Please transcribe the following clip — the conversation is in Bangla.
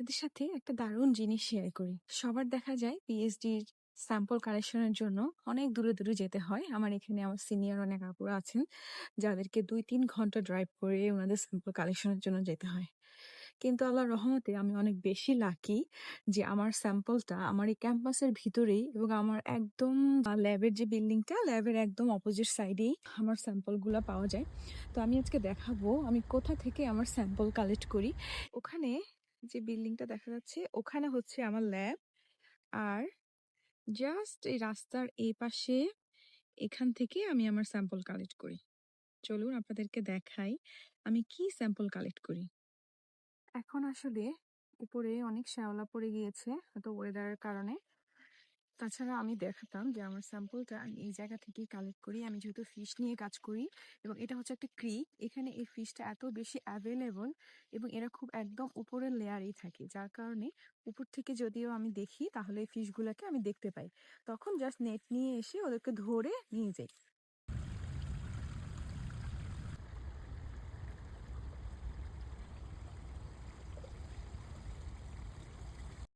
আপনাদের সাথে একটা দারুণ জিনিস শেয়ার করি। সবার দেখা যায় পিএইচডির স্যাম্পল কালেকশনের জন্য অনেক দূরে, দূরে যেতে হয়। আমার এখানে আমার সিনিয়র অনেক আপুরা আছেন, যাদেরকে ২-৩ ঘন্টা ড্রাইভ করে উনাদের স্যাম্পল কালেকশনের জন্য যেতে হয়। কিন্তু আল্লাহর রহমতে আমি অনেক বেশি লাকি যে আমার স্যাম্পলটা আমার এই ক্যাম্পাসের ভিতরেই এবং আমার একদম ল্যাবের যে বিল্ডিংটা, ল্যাবের একদম অপোজিট সাইডেই আমার স্যাম্পলগুলা পাওয়া যায়। তো আমি আজকে দেখাবো আমি কোথা থেকে আমার স্যাম্পল কালেক্ট করি। ওখানে যে বিল্ডিংটা দেখা যাচ্ছে ওখানে হচ্ছে আমার ল্যাব। আর জাস্ট এই রাস্তার এই পাশে এখান থেকে আমি আমার স্যাম্পল কালেক্ট করি। চলুন আপনাদেরকে দেখাই আমি কি স্যাম্পল কালেক্ট করি। এখন আসলে উপরে অনেক শ্যাওলা পড়ে গিয়েছে হয়তো ওয়েদারের কারণে। তাছাড়া আমি দেখাতাম যে আমার স্যাম্পলটা আমি এই জায়গা থেকেই কালেক্ট করি। আমি যেহেতু ফিশ নিয়ে কাজ করি এবং এটা হচ্ছে একটা ক্রিক। এখানে এই ফিশটা এত বেশি অ্যাভেলেবল এবং এরা খুব একদম উপরের লেয়ারেই থাকে। যার কারণে উপর থেকে যদিও আমি দেখি তাহলে এই ফিশগুলোকে আমি দেখতে পাই। তখন জাস্ট নেট নিয়ে এসে ওদেরকে ধরে নিয়ে যাই।